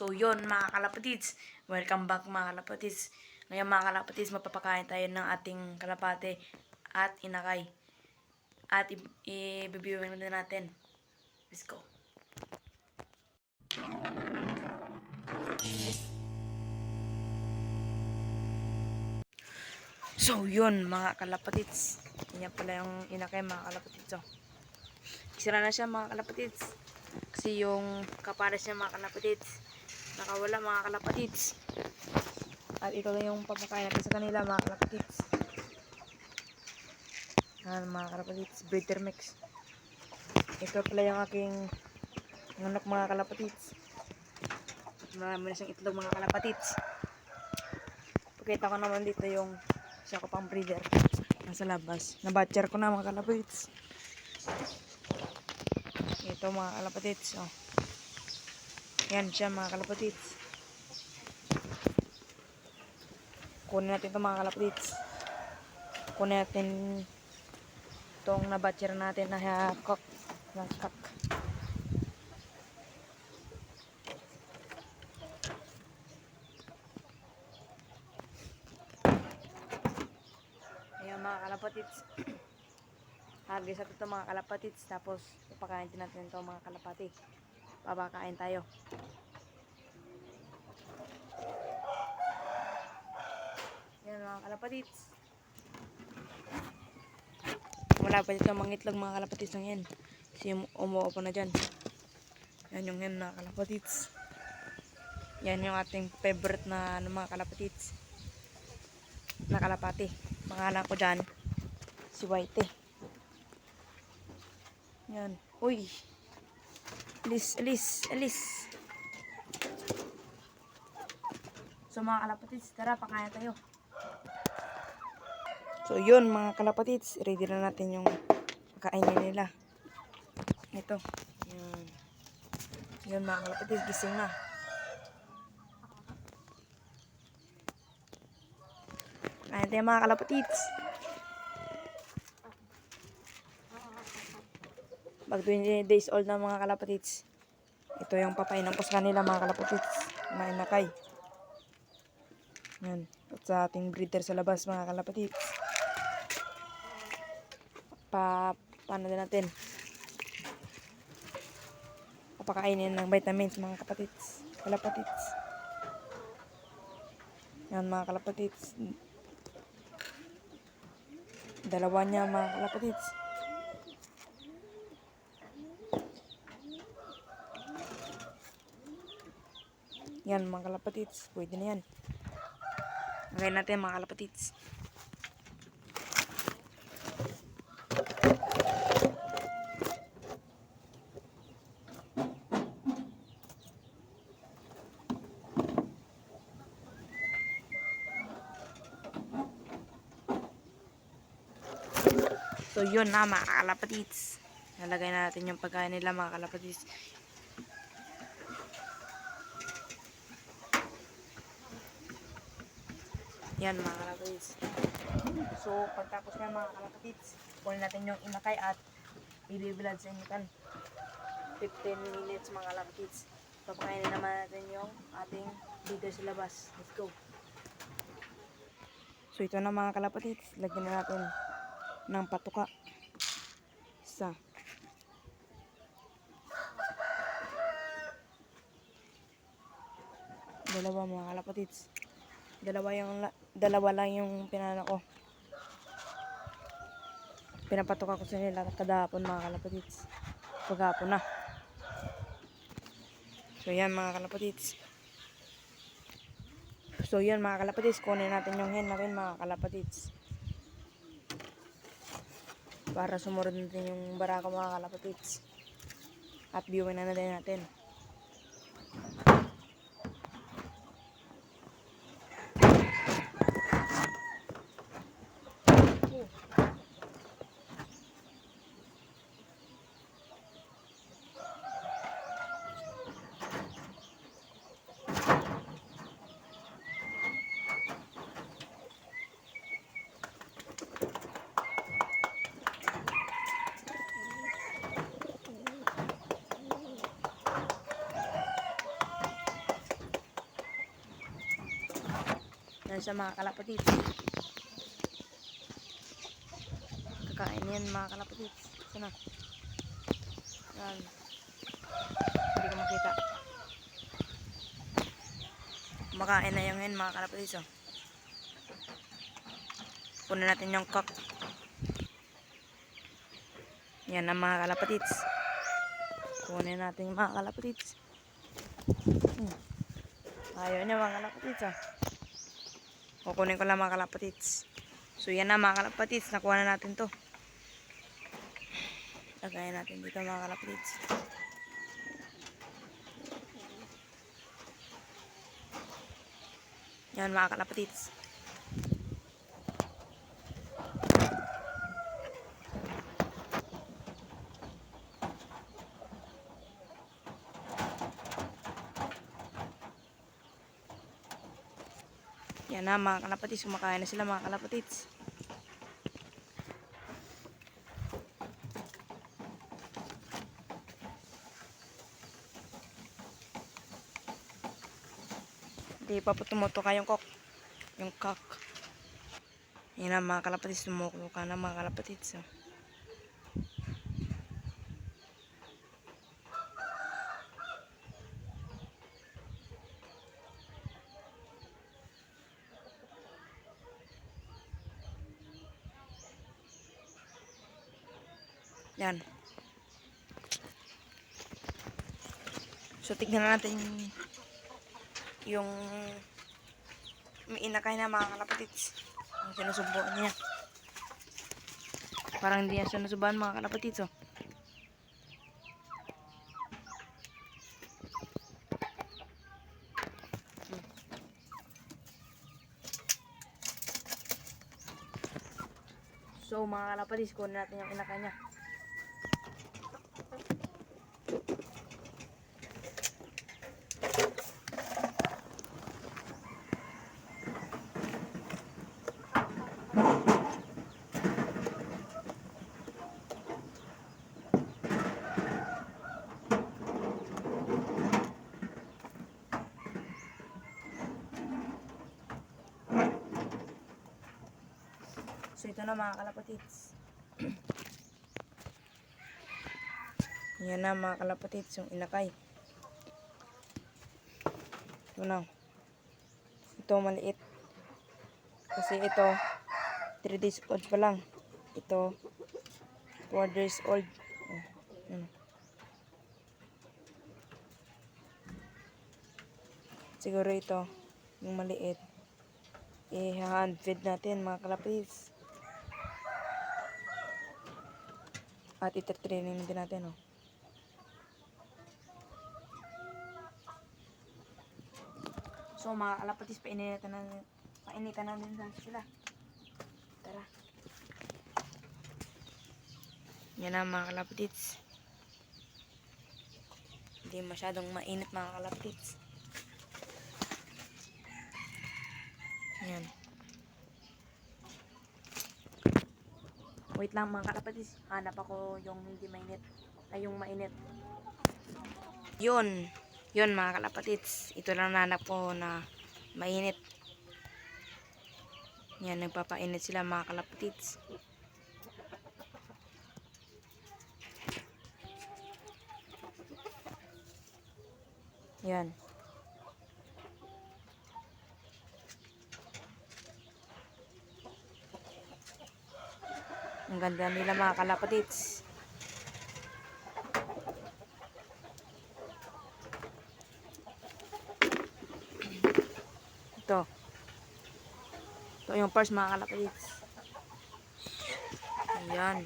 So yun mga kalapatids, welcome back mga kalapatids. Ngayon mga kalapatids, mapapakain tayo ng ating kalapate at inakay. At i-bibiwin na natin. Let's go. So yun mga kalapatids, yan pala yung inakay mga kalapatids. Oh. Sira na siya mga kalapatids. Kasi yung kapares niya mga kalapatids nakawala mga kalapatids. At ito lang yung papakain natin sa kanila mga kalapatids. Yan mga kalapatids, breeder mix. Ito pala yung aking anak mga kalapatids. Marami na siyang itlog mga kalapatids. Pakita ko naman dito yung siya ko pang breeder nasa labas. Nabatcher ko na mga kalapatids. Ito mga kalapatids. Oh. Yan siya mga kalapatids. Kunin natin ito mga kalapatids. Kunin natin itong nabatcher natin na hakak. Nakak. Ayan mga kalapatids. Hagis at ito mga kalapatids. Tapos papakain din natin ito mga kalapati. Papakain tayo. Yan mga kalapatids. Wala pa dito mga itlog mga kalapatids ng yan. Kasi umuo pa na dyan. Yan yung yan mga kalapatids. Yan yung ating favorite na mga kalapatids. Na kalapati. Pangalan ko dyan. Si Whitey. Yan. Uy. Alis. So mga kalapatids, tara pakain tayo. So yun mga kalapatids, ready na natin yung pakainin nila. Ito. Yan. Yun mga kalapatids, gising na. Pakain tayo mga kalapatids. Mag 20 days old na mga kalapatids. Ito yung papainan ko sa kanila mga kalapatids. Mga inakay. Yan. At sa ating breeder sa labas mga kalapatids. Paano din natin? Papakainin ng vitamins mga kalapatids. Yan mga kalapatids. Dalawa niya mga kalapatids. Yan mga kalapatids. Pwede na yan. Lagay natin mga kalapatids. So yun na mga kalapatids. Nalagay na natin yung pagkain nila mga kalapatids. Yan mga kalapatids. So pagtapos na mga kalapatids, kunin natin yung inakay at ibibilad sa initan. 15 minutes mga kalapatids. Papakainin naman natin yung ating breeder sa labas. Let's go. So ito na mga kalapatids. Lagyan na natin ng patuka. Isa. Dalawa mga kalapatids. Dalawa lang yung pinana ko. Pinapatuka ko sa nila kadahapon mga kalapatids. Paghapon na. So yan mga kalapatids. So yan mga kalapatids. Kunin natin yung hen natin mga kalapatids. Para sumunod natin yung barako mga kalapatids. At viewin na natin. Yan siya mga kalapatids. Kakain yan mga kalapatids. Sana. Yan. Hindi ko makita. Makain na yung yan mga kalapatids. Oh. Kunin natin yung cock. Yan ang mga kalapatids. Kunin natin yung mga kalapatids. Ayaw niya mga kalapatids. Oh. Kukunin ko lang mga kalapatids. So yan na mga kalapatids. Nakuha na natin to. Lagayan natin dito mga kalapatids. Yan mga kalapatids. Yan na mga kalapatids. Kumakain na sila mga kalapatids. Hindi pa po tumutuka yung cock. Yung cock. Yan na mga kalapatids. Tumutuka na mga kalapatids. Oh. Yan. So, tignan natin yung may inakay na mga kalapatids. Ang sinusubuan niya. Parang hindi niya sinusubuan mga kalapatids. Oh. So, mga kalapatids, kunin natin yung inakay niya. So, ito na mga kalapatids. Yan na mga kalapatids, yung inakay. Ito na. Ito maliit. Kasi ito, 3 days old pa lang. Ito, 4 days old. Siguro ito, yung maliit. I-hand feed natin mga kalapatids. At ita-training din natin, oh. So mga kalapatids, painitan na din sila. Tara. Yan na mga kalapatids. Hindi masyadong mainit mga kalapatids. Yan. Wait lang mga kalapatids. Hanap ako yung hindi mainit. Ay yung mainit. Yun. Yun mga kalapatids. Ito lang nanap ko na mainit. Yan. Nagpapainit sila mga kalapatids. Yan. Ang ganda nila mga kalapatids. Ito. Ito yung first mga kalapatids. Ayan.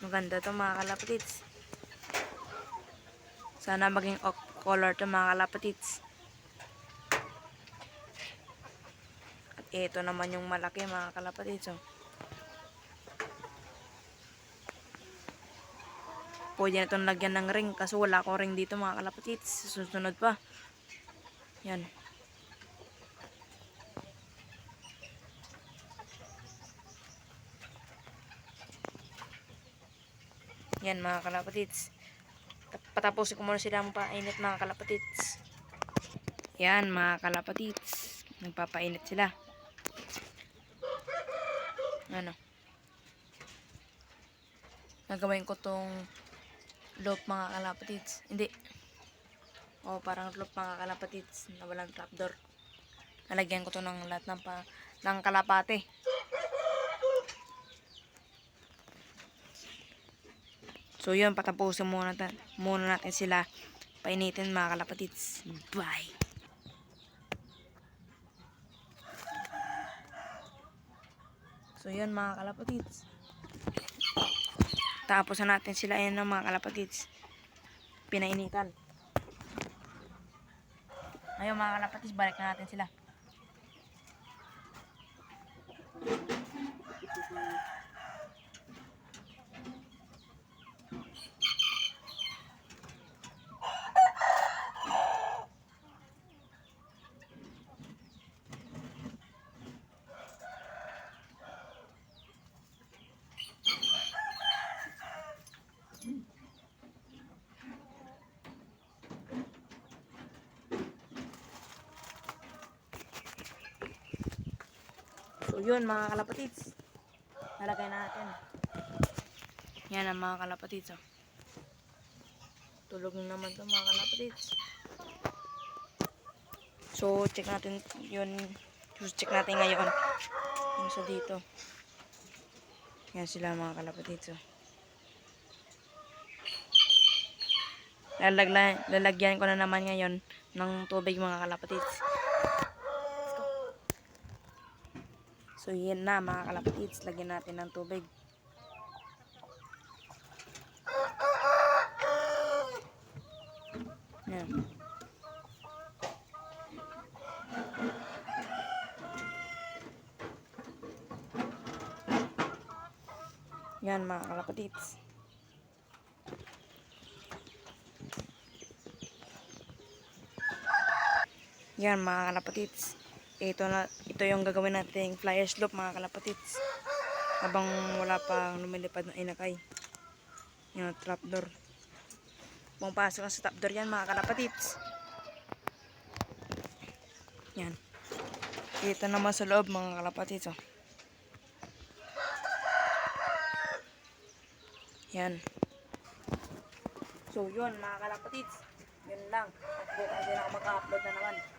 Maganda to mga kalapatids. Sana maging color to mga kalapatids. Ito naman yung malaki mga kalapatids. Oh. Pwede na itong lagyan ng ring. Kaso wala akong ring dito mga kalapatids. Susunod pa. Yan. Yan mga kalapatids. patapusin ko muna sila painit mga kalapatits. Yan mga kalapatits. Nagpapainit sila. Ano? Nagawin ko tong loop mga kalapatits. Hindi. O parang loop mga kalapatits na walang trapdoor. Nalagyan ko to ng lahat ng kalapate. So yun, patapusin muna natin sila painitin mga kalapatits. Bye! So yun mga kalapatits. Tapos na natin sila ayan ng mga kalapatits. Pinainitan. Ngayon mga kalapatits, balik na natin sila. So yun mga kalapatits, nalagay natin. Yan ang mga kalapatits. Oh. Tulog na naman ito mga kalapatits. So check natin yun. Check natin ngayon yung sa dito. Yan sila mga kalapatits. Oh. Lalagyan ko na naman ngayon ng tubig mga kalapatits. So yan na mga kalapatits, lagyan natin ng tubig. Yan. Yan mga kalapatits. Yan mga kalapatits. Ito yung gagawin nating flyer slope mga kalapatits. Habang wala pang lumilipad na inakay. Yung trapdoor. Pumapasok na sa trapdoor yan mga kalapatits. Yan. Ito naman sa loob mga kalapatits. Oh. Yan. So yun mga kalapatits. Yun lang. At bukas din ako mag-upload na naman.